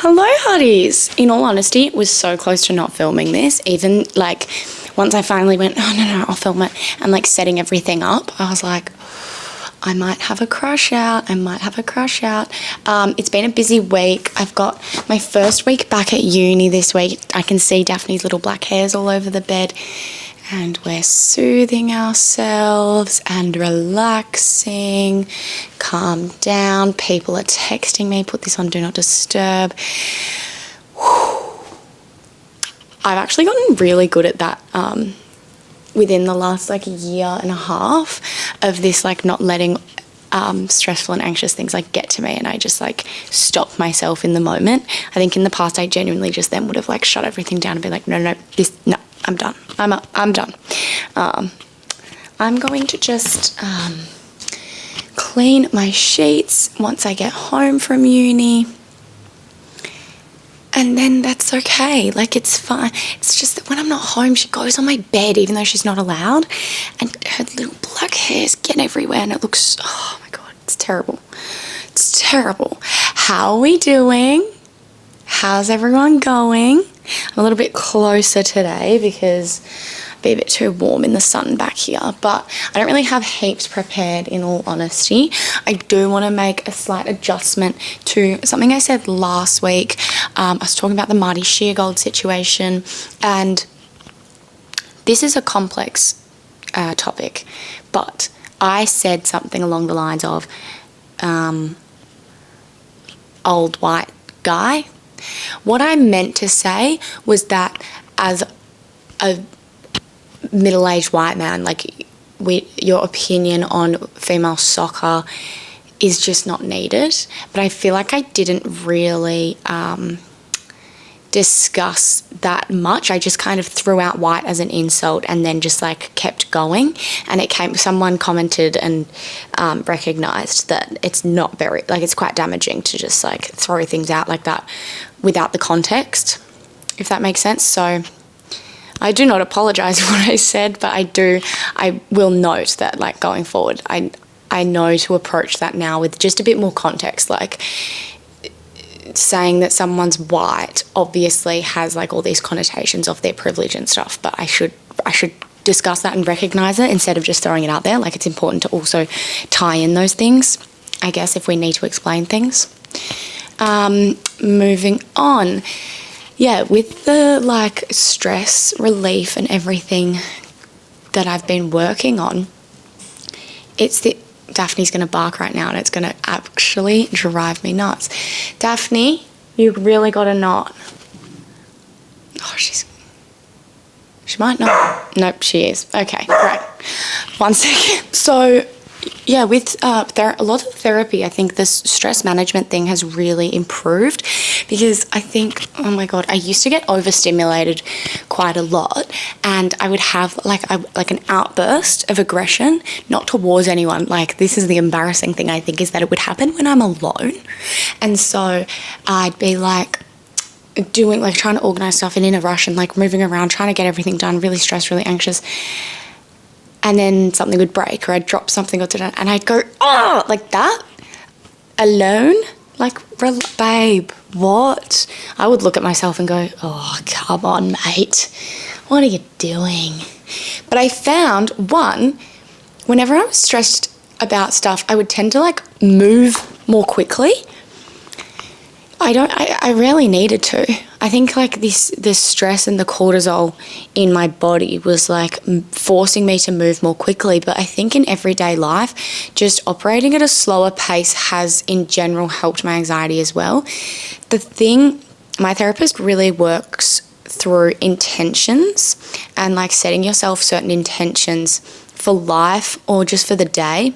Hello, hotties. In all honesty, it was so close to not filming this. Even like once I finally went, oh no, I'll film it, and like setting everything up, I was like, I might have a crush out. It's been a busy week. I've got my first week back at uni this week. I can see Daphne's little black hairs all over the bed. And we're soothing ourselves and relaxing. Calm down. People are texting me. Put this on Do Not Disturb. I've actually gotten really good at that within the last like year and a half of this, like not letting stressful and anxious things like get to me, and I just like stop myself in the moment. I think in the past I genuinely just then would have like shut everything down and be like, no, I'm done. I'm done. I'm going to just clean my sheets once I get home from uni. And then that's okay. Like, it's fine. It's just that when I'm not home, she goes on my bed, even though she's not allowed. And her little black hair's getting everywhere. And it looks, oh my God, it's terrible. It's terrible. How are we doing? How's everyone going? I'm a little bit closer today because it'd be a bit too warm in the sun back here, but I don't really have heaps prepared, in all honesty. I do want to make a slight adjustment to something I said last week. I was talking about the Marty Sheargold situation, and this is a complex topic, but I said something along the lines of old white guy. What I meant to say was that as a middle-aged white man, like your opinion on female soccer is just not needed. But I feel like I didn't really discuss that much. I just kind of threw out white as an insult and then just like kept going. And someone commented and recognized that it's not very, like, it's quite damaging to just like throw things out like that without the context, if that makes sense. So I do not apologize for what I said, but I will note that, like, going forward, I know to approach that now with just a bit more context. Like, saying that someone's white obviously has like all these connotations of their privilege and stuff, but I should discuss that and recognize it instead of just throwing it out there. Like, it's important to also tie in those things, I guess, if we need to explain things. Moving on. Yeah, with the like stress relief and everything that I've been working on, Daphne's going to bark right now and it's going to actually drive me nuts. Daphne, you really got a knot. Oh, she might not. Nope, she is. Okay, great. 1 second. So, yeah, with a lot of therapy, I think this stress management thing has really improved, because I think, oh my God, I used to get overstimulated quite a lot, and I would have like an outburst of aggression, not towards anyone. Like, this is the embarrassing thing, I think, is that it would happen when I'm alone. And so I'd be like trying to organize stuff and in a rush and like moving around, trying to get everything done, really stressed, really anxious. And then something would break, or I'd drop something and I'd go, oh, like that, alone? Like, babe, what? I would look at myself and go, oh, come on, mate. What are you doing? But I found, whenever I was stressed about stuff, I would tend to like move more quickly. I rarely needed to. I think like the stress and the cortisol in my body was like forcing me to move more quickly. But I think in everyday life, just operating at a slower pace has in general helped my anxiety as well. My therapist really works through intentions and like setting yourself certain intentions for life or just for the day.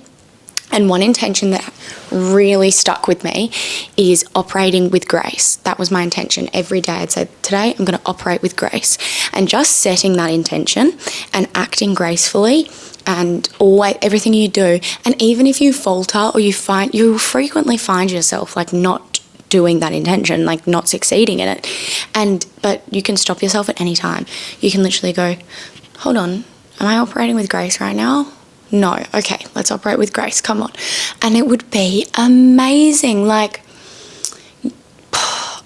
And one intention that really stuck with me is operating with grace. That was my intention. Every day I'd say, today I'm going to operate with grace. And just setting that intention and acting gracefully, and always everything you do. And even if you falter or you frequently find yourself like not doing that intention, like not succeeding in it. But you can stop yourself at any time. You can literally go, hold on, am I operating with grace right now? No. Okay, let's operate with grace. Come on. And it would be amazing. Like,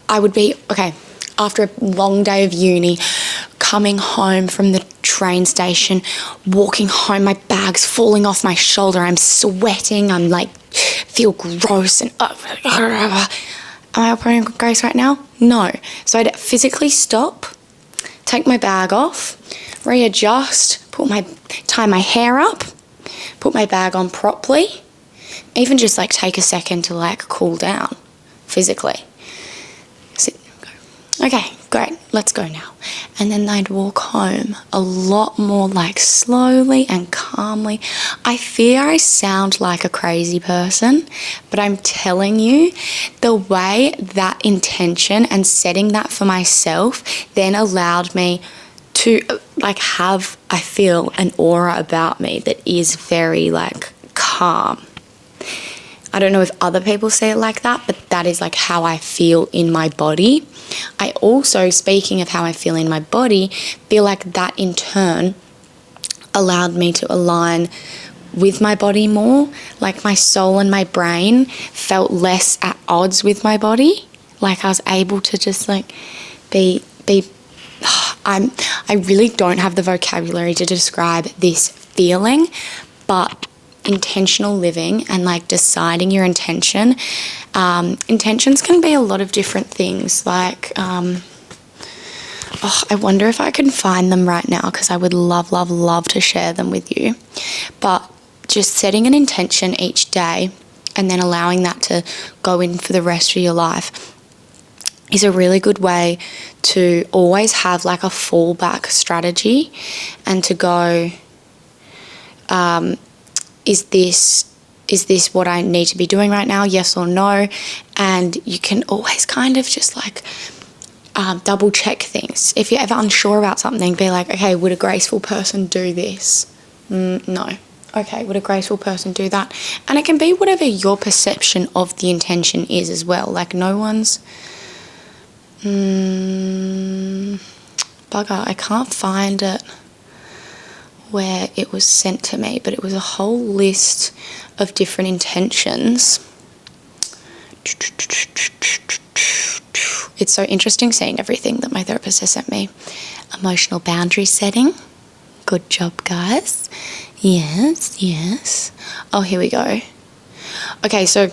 I would be, okay, after a long day of uni, coming home from the train station, walking home, my bag's falling off my shoulder, I'm sweating, I'm like, feel gross and am I operating with grace right now? No. So I'd physically stop, take my bag off, readjust, tie my hair up, put my bag on properly, even just like take a second to like cool down physically. Sit, go. Okay, great, let's go now. And then I'd walk home a lot more like slowly and calmly. I fear I sound like a crazy person, but I'm telling you, the way that intention and setting that for myself then allowed me to like have, I feel, an aura about me that is very like calm. I don't know if other people say it like that, but that is like how I feel in my body. I also, speaking of how I feel in my body, feel like that in turn allowed me to align with my body more. Like my soul and my brain felt less at odds with my body. Like I was able to just like be I really don't have the vocabulary to describe this feeling, but intentional living and like deciding your intention. Intentions can be a lot of different things. Like, I wonder if I can find them right now because I would love, love, love to share them with you. But just setting an intention each day and then allowing that to go in for the rest of your life is a really good way to always have like a fallback strategy and to go, is this what I need to be doing right now? Yes or no? And you can always kind of just like double check things. If you're ever unsure about something, be like, okay, would a graceful person do this? No. Okay, would a graceful person do that? And it can be whatever your perception of the intention is as well. Like no one's... bugger, I can't find it where it was sent to me, but it was a whole list of different intentions. It's so interesting seeing everything that my therapist has sent me. Emotional boundary setting. Good job, guys. Yes. Oh, here we go. Okay, so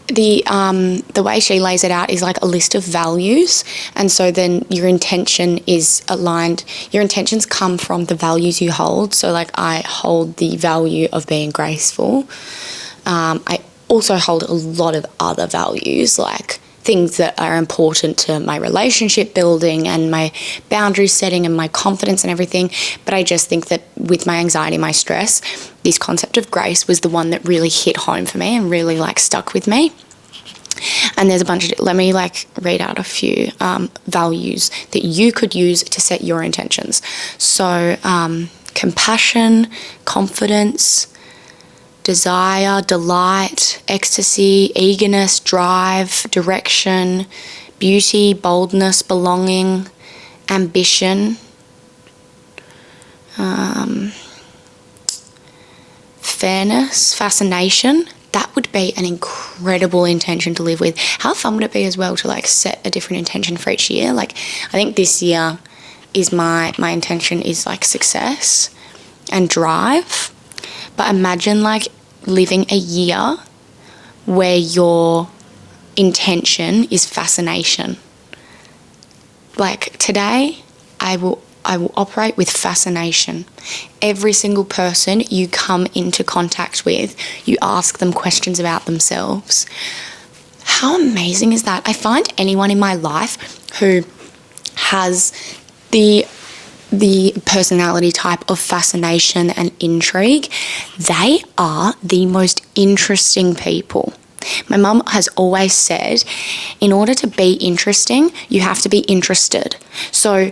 the way she lays it out is like a list of values, and so then your intention is aligned. Your intentions come from the values you hold. So like I hold the value of being graceful. I also hold a lot of other values, like things that are important to my relationship building and my boundary setting and my confidence and everything. But I just think that with my anxiety, my stress, this concept of grace was the one that really hit home for me and really like stuck with me. And there's a bunch of, let me like read out a few values that you could use to set your intentions. So compassion, confidence, desire, delight, ecstasy, eagerness, drive, direction, beauty, boldness, belonging, ambition, fairness, fascination. That would be an incredible intention to live with. How fun would it be as well to like set a different intention for each year? Like I think this year is my intention is like success and drive. But imagine like living a year where your intention is fascination. Like today, I will operate with fascination. Every single person you come into contact with, you ask them questions about themselves. How amazing is that? I find anyone in my life who has the personality type of fascination and intrigue, they are the most interesting people. My mum has always said, in order to be interesting, you have to be interested. So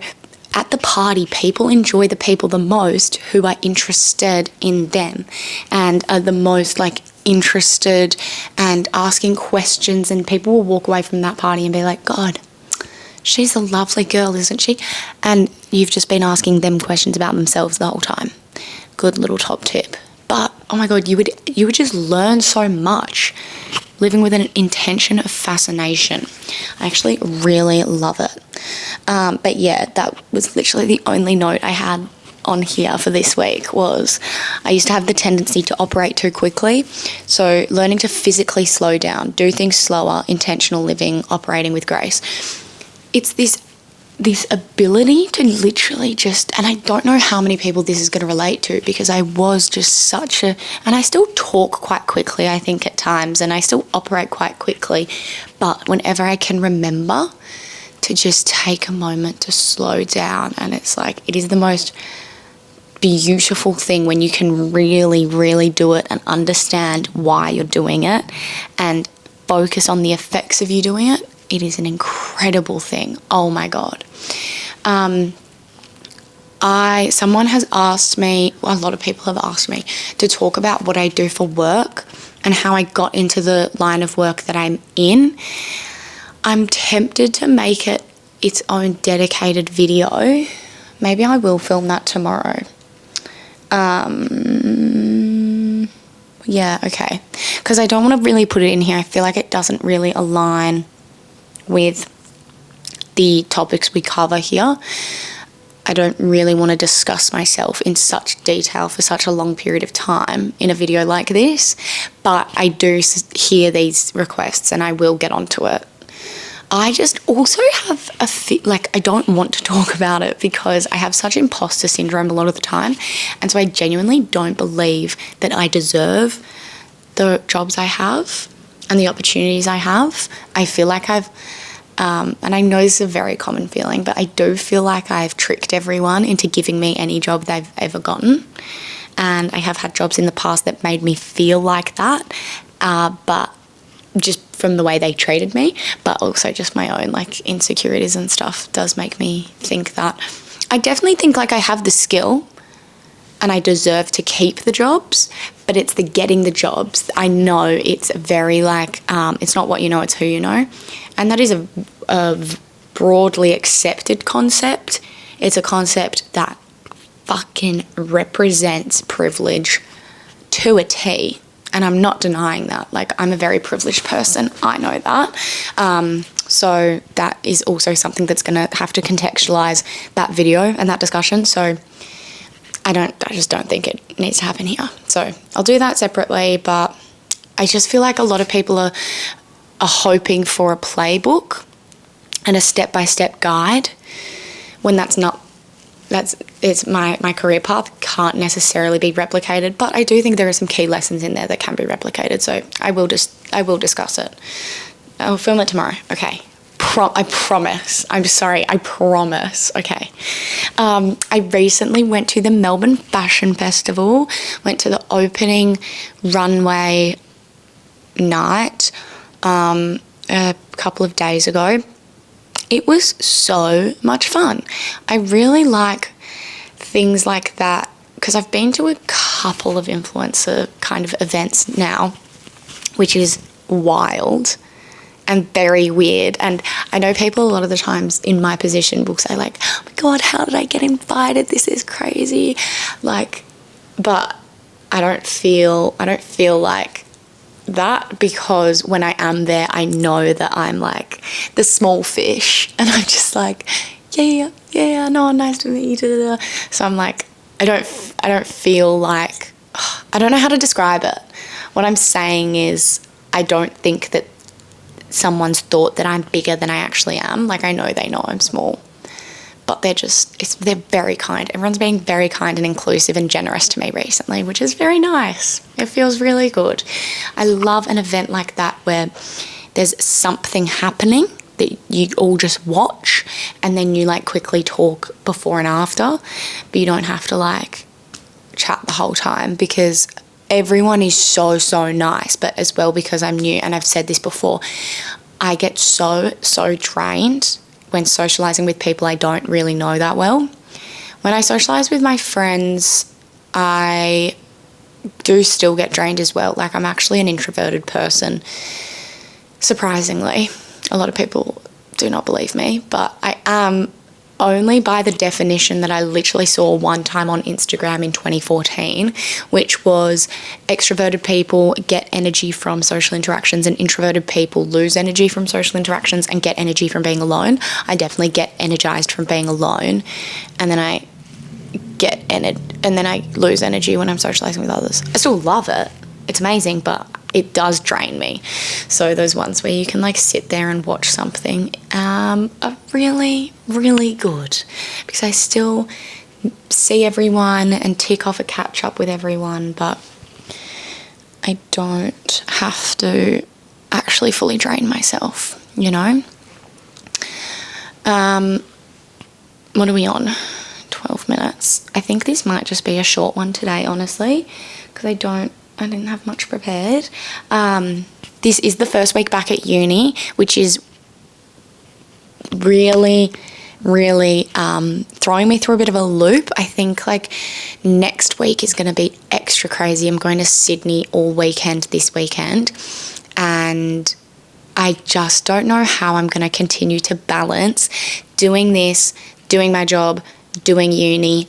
at the party, people enjoy the people the most who are interested in them and are the most like interested and asking questions, and people will walk away from that party and be like, God, she's a lovely girl, isn't she? And you've just been asking them questions about themselves the whole time. Good little top tip. But oh my God, you would just learn so much living with an intention of fascination. I actually really love it. But yeah, that was literally the only note I had on here for this week. Was I used to have the tendency to operate too quickly. So learning to physically slow down, do things slower, intentional living, operating with grace. It's this ability to literally just, and I don't know how many people this is going to relate to, because I was just and I still talk quite quickly, I think, at times, and I still operate quite quickly, but whenever I can remember to just take a moment to slow down, and it's like, it is the most beautiful thing when you can really, really do it and understand why you're doing it and focus on the effects of you doing it. It is an incredible thing. Oh my God. Someone has asked me, a lot of people have asked me to talk about what I do for work and how I got into the line of work that I'm in. I'm tempted to make it its own dedicated video. Maybe I will film that tomorrow. Yeah, okay. Because I don't want to really put it in here. I feel like it doesn't really align with the topics we cover here. I don't really want to discuss myself in such detail for such a long period of time in a video like this, but I do hear these requests and I will get onto it. I just also have I don't want to talk about it because I have such imposter syndrome a lot of the time, and so I genuinely don't believe that I deserve the jobs I have and the opportunities I have. I feel like I've and I know this is a very common feeling, but I do feel like I've tricked everyone into giving me any job they've ever gotten. And I have had jobs in the past that made me feel like that, but just from the way they treated me, but also just my own insecurities and stuff does make me think that. I definitely think I have the skill and I deserve to keep the jobs, but it's the getting the jobs. I know it's very it's not what you know, it's who you know. And that is a broadly accepted concept. It's a concept that fucking represents privilege to a T. And I'm not denying that. I'm a very privileged person. I know that. So that is also something that's going to have to contextualize that video and that discussion. So I just don't think it needs to happen here. So I'll do that separately, but I just feel like a lot of people are hoping for a playbook and a step-by-step guide when it's my career path can't necessarily be replicated, but I do think there are some key lessons in there that can be replicated. So I will discuss it. I'll film it tomorrow. Okay. I promise. I'm sorry. I promise. Okay. I recently went to the Melbourne Fashion Festival, went to the opening runway night a couple of days ago. It was so much fun. I really like things like that because I've been to a couple of influencer kind of events now, which is wild and very weird. And I know people a lot of the times in my position will say oh my God, how did I get invited? This is crazy. But I don't feel like that, because when I am there, I know that I'm the small fish, and I'm just yeah, no, nice to meet you. Da, da, da. So I'm I don't feel I don't know how to describe it. What I'm saying is I don't think that someone's thought that I'm bigger than I actually am. I know they know I'm small, but they're very kind. Everyone's being very kind and inclusive and generous to me recently, which is very nice. It feels really good. I love an event like that where there's something happening that you all just watch and then you quickly talk before and after, but you don't have to chat the whole time, because everyone is so nice. But as well, because I'm new, and I've said this before, I get so drained when socializing with people I don't really know that well. When I socialize with my friends, I do still get drained as well. I'm actually an introverted person, surprisingly. A lot of people do not believe me, but I am only by the definition that I literally saw one time on Instagram in 2014, which was extroverted people get energy from social interactions and introverted people lose energy from social interactions and get energy from being alone. I definitely get energized from being alone, and then I lose energy when I'm socializing with others. I still love it. It's amazing, but it does drain me. So those ones where you can like sit there and watch something are really, really good, because I still see everyone and tick off a catch up with everyone, but I don't have to actually fully drain myself, you know? What are we on? 12 minutes. I think this might just be a short one today, honestly, because I didn't have much prepared. This is the first week back at uni, which is really, really throwing me through a bit of a loop. I think like next week is going to be extra crazy. I'm going to Sydney all weekend this weekend, and I just don't know how I'm going to continue to balance doing this, doing my job, doing uni,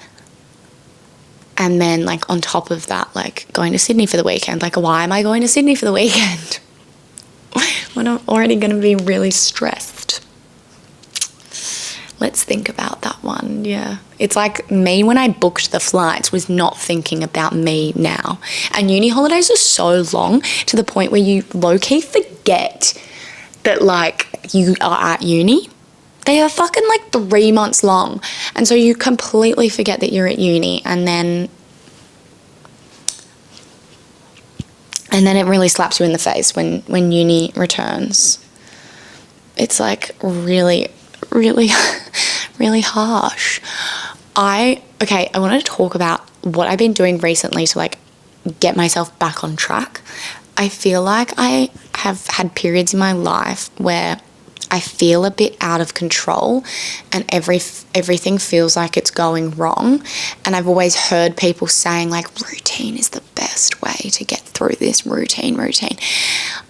and then like on top of that, like going to Sydney for the weekend. Like, why am I going to Sydney for the weekend when I'm already going to be really stressed? Let's think about that one. Yeah. It's like me when I booked the flights was not thinking about me now. And uni holidays are so long to the point where you low-key forget that like you are at uni. They are fucking like 3 months long. And so you completely forget that you're at uni, and then it really slaps you in the face when uni returns. It's like really, really, really harsh. I wanted to talk about what I've been doing recently to like get myself back on track. I feel like I have had periods in my life where I feel a bit out of control and everything feels like it's going wrong. And I've always heard people saying like routine is the best way to get through this. Routine.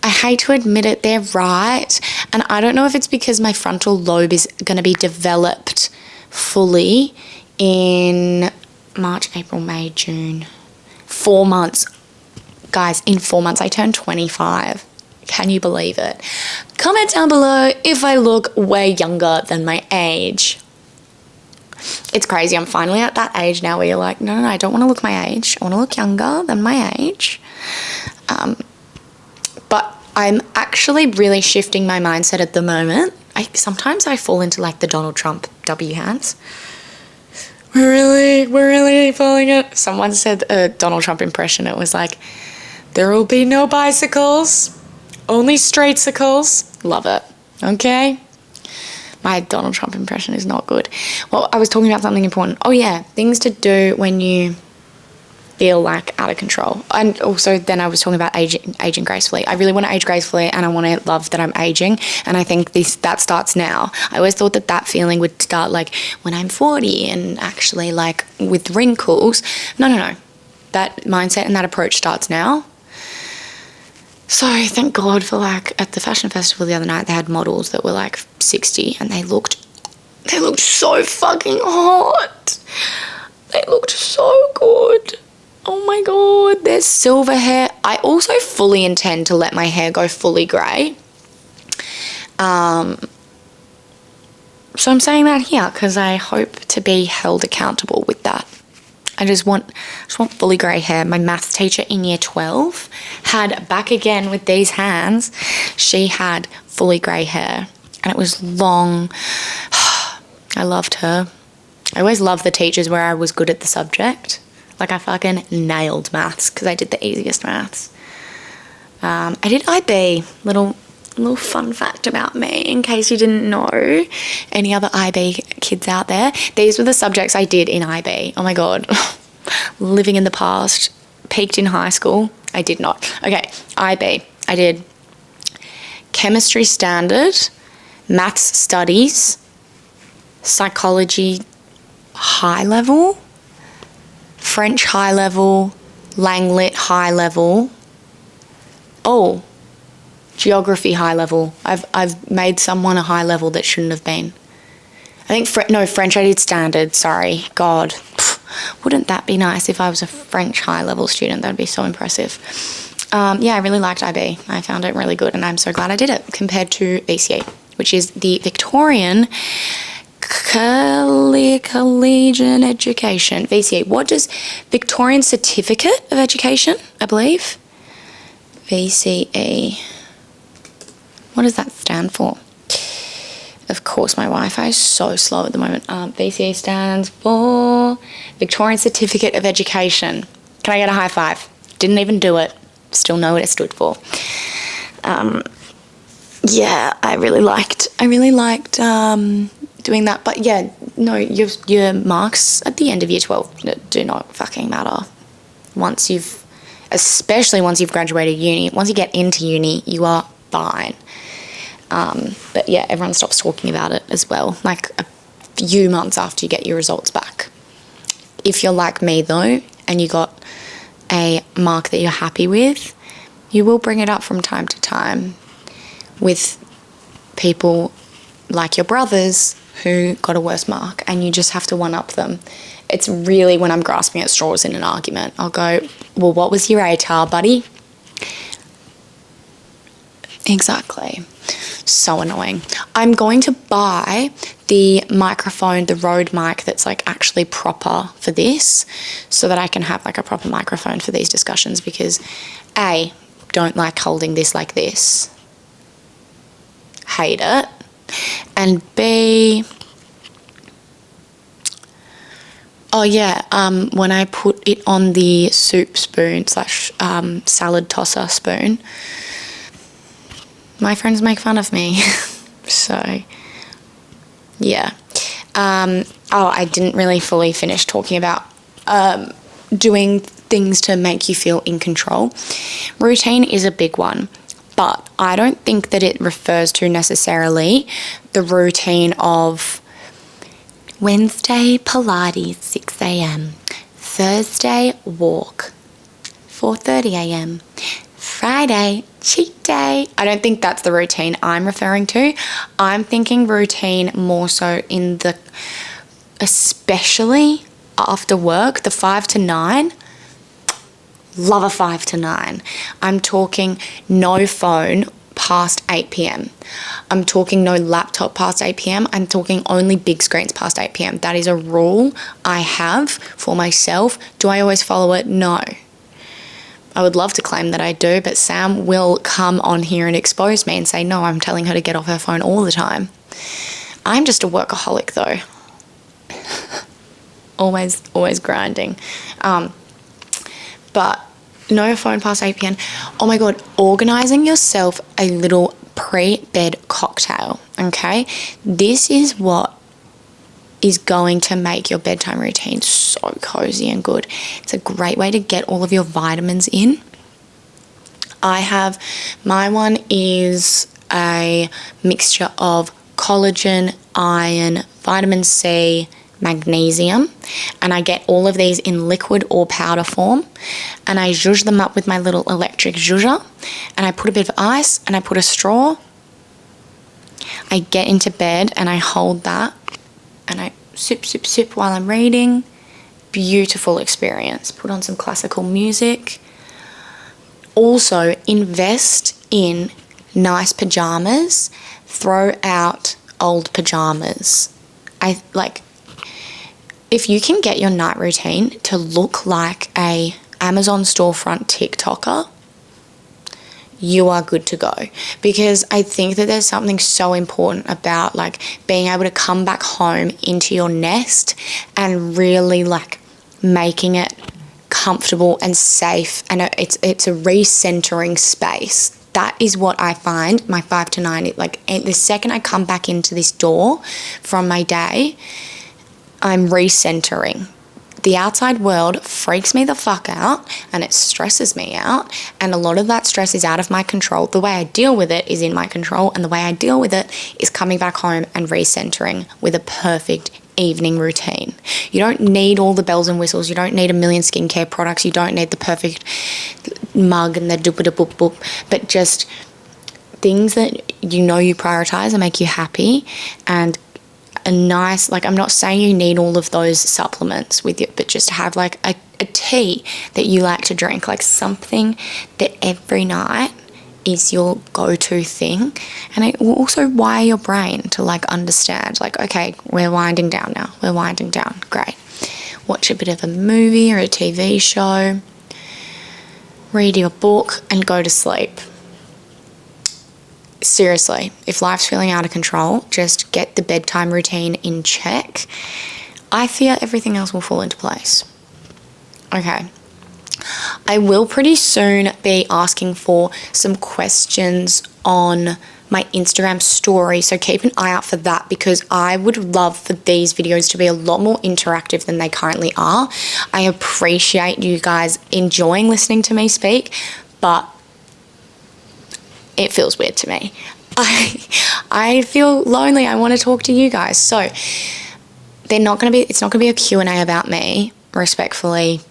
I hate to admit it, they're right. And I don't know if it's because my frontal lobe is going to be developed fully in March, April, May, June. 4 months. Guys, in 4 months I turned 25. Can you believe it? Comment down below if I look way younger than my age. It's crazy. I'm finally at that age now where you're like, no, I don't want to look my age. I want to look younger than my age. But I'm actually really shifting my mindset at the moment. Sometimes I fall into like the Donald Trump W hands. We're really falling it. Someone said a Donald Trump impression. It was like, there will be no bicycles. Only straight-cycles. Love it. Okay? My Donald Trump impression is not good. Well, I was talking about something important. Oh, yeah. Things to do when you feel like out of control. And also then I was talking about aging gracefully. I really want to age gracefully, and I want to love that I'm aging. And I think that starts now. I always thought that feeling would start like when I'm 40 and actually like with wrinkles. No. That mindset and that approach starts now. So thank God for like at the fashion festival the other night, they had models that were like 60 and they looked so fucking hot. They looked so good. Oh my God, there's silver hair. I also fully intend to let my hair go fully grey. So I'm saying that here because I hope to be held accountable with that. I just want fully grey hair. My maths teacher in year 12 had, back again with these hands, she had fully grey hair and it was long. I loved her. I always loved the teachers where I was good at the subject. Like I fucking nailed maths because I did the easiest maths. I did IB. Little fun fact about me in case you didn't know. Any other IB kids out there? These were the subjects I did in IB. Oh my God. Living in the past. Peaked in high school. I did not. Okay, IB. I did chemistry standard, maths studies, psychology high level, French high level, Langlit high level. Oh, geography high level. I've made someone a high level that shouldn't have been. I think, no, French I did standard, sorry. God, wouldn't that be nice if I was a French high-level student? That'd be so impressive. Yeah, I really liked IB. I found it really good, and I'm so glad I did it compared to VCE, which is the Victorian Collegiate Education. VCE. What does Victorian Certificate of Education, I believe? VCE. What does that stand for? Of course, my Wi-Fi is so slow at the moment. VCE stands for Victorian Certificate of Education. Can I get a high five? Didn't even do it. Still know what it stood for. Yeah, I really liked doing that. But yeah, no, your marks at the end of year 12 do not fucking matter. Especially once you've graduated uni. Once you get into uni, you are fine. But yeah, everyone stops talking about it as well, like a few months after you get your results back. If you're like me though, and you got a mark that you're happy with, you will bring it up from time to time with people like your brothers who got a worse mark, and you just have to one-up them. It's really when I'm grasping at straws in an argument. I'll go, well, what was your ATAR, buddy? Exactly. So annoying. I'm going to buy the microphone, the Rode mic that's like actually proper for this, so that I can have like a proper microphone for these discussions, because A, don't like holding this like this. Hate it. And B, oh yeah, when I put it on the soup spoon / salad tosser spoon, my friends make fun of me. So, yeah. I didn't really fully finish talking about doing things to make you feel in control. Routine is a big one, but I don't think that it refers to necessarily the routine of Wednesday Pilates 6 a.m, Thursday walk 4:30 a.m, Friday cheat day. I don't think that's the routine I'm referring to. I'm thinking routine more so in the, especially after work, the 5 to 9. Love a 5 to 9. I'm talking no phone past 8 p.m. I'm talking no laptop past 8 p.m. I'm talking only big screens past 8 p.m. That is a rule I have for myself. Do I always follow it? No. I would love to claim that I do, but Sam will come on here and expose me and say, no, I'm telling her to get off her phone all the time. I'm just a workaholic though. always grinding. But no phone past 8 p.m. Oh my God, organising yourself a little pre-bed cocktail, okay? This is what is going to make your bedtime routine so cozy and good. It's a great way to get all of your vitamins in. My one is a mixture of collagen, iron, vitamin C, magnesium, and I get all of these in liquid or powder form, and I zhuzh them up with my little electric zhuzher, and I put a bit of ice and I put a straw. I get into bed and I hold that and I sip while I'm reading. Beautiful experience. Put on some classical music. Also, invest in nice pajamas. Throw out old pajamas. If you can get your night routine to look like a Amazon storefront TikToker, you are good to go. Because I think that there's something so important about like being able to come back home into your nest and really like making it comfortable and safe, and it's a recentering space. That is what I find my 5 to 9, like the second I come back into this door from my day, I'm recentering. The outside world freaks me the fuck out and it stresses me out, and a lot of that stress is out of my control. The way I deal with it is in my control, and the way I deal with it is coming back home and recentering with a perfect evening routine. You don't need all the bells and whistles. You don't need a million skincare products. You don't need the perfect mug and the doop-a-doop-boop, but just things that you know you prioritize and make you happy, and a nice, like, I'm not saying you need all of those supplements with you, but just have like a tea that you like to drink, like something that every night is your go-to thing. And it will also wire your brain to like understand, like, okay, we're winding down now, we're winding down, great. Watch a bit of a movie or a TV show, read your book, and go to sleep. Seriously, if life's feeling out of control, just get the bedtime routine in check. I fear everything else will fall into place. Okay. I will pretty soon be asking for some questions on my Instagram story, so keep an eye out for that, because I would love for these videos to be a lot more interactive than they currently are. I appreciate you guys enjoying listening to me speak, but it feels weird to me. I feel lonely. I want to talk to you guys. So it's not going to be a Q&A about me, respectfully.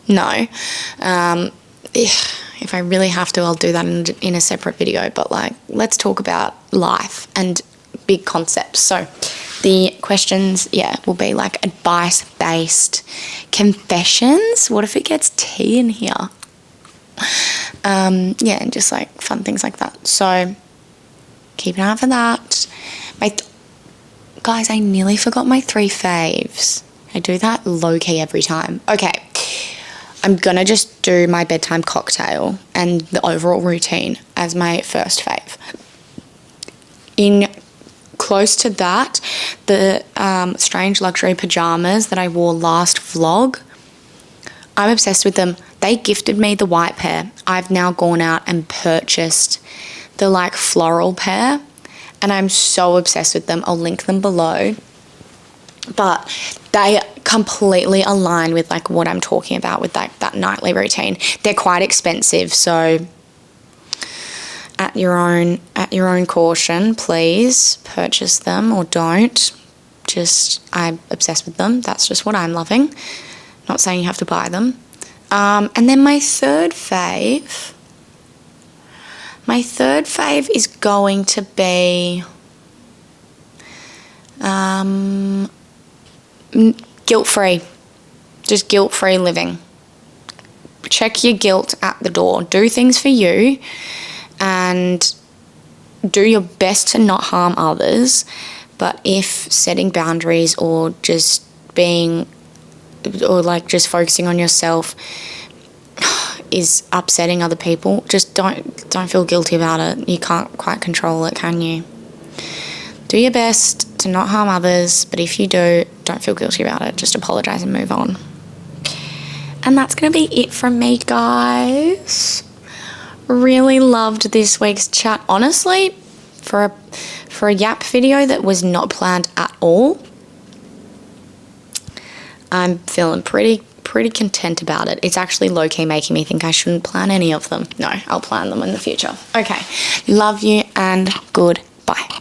No. If I really have to, I'll do that in a separate video, but like, let's talk about life and big concepts. So the questions, will be like advice-based confessions. What if it gets tea in here? And just like fun things like that. So keep an eye out for that. Guys, I nearly forgot my 3 faves. I do that low-key every time. Okay. I'm going to just do my bedtime cocktail and the overall routine as my first fave. In close to that, the strange luxury pajamas that I wore last vlog, I'm obsessed with them. They gifted me the white pair. I've now gone out and purchased the like floral pair, and I'm so obsessed with them. I'll link them below. But they completely align with like what I'm talking about with like that nightly routine. They're quite expensive, so at your own caution, please purchase them or don't. I'm obsessed with them. That's just what I'm loving. Not saying you have to buy them. And then my third fave is going to be guilt-free. Just guilt-free living. Check your guilt at the door. Do things for you and do your best to not harm others. But if setting boundaries or just focusing on yourself is upsetting other people, just don't feel guilty about it. You can't quite control it, can you? Do your best to not harm others, but if you do, don't feel guilty about it. Just apologize and move on. And that's going to be it from me, guys. Really loved this week's chat. Honestly, for a Yap video that was not planned at all, I'm feeling pretty content about it. It's actually low-key making me think I shouldn't plan any of them. No, I'll plan them in the future. Okay, love you and goodbye.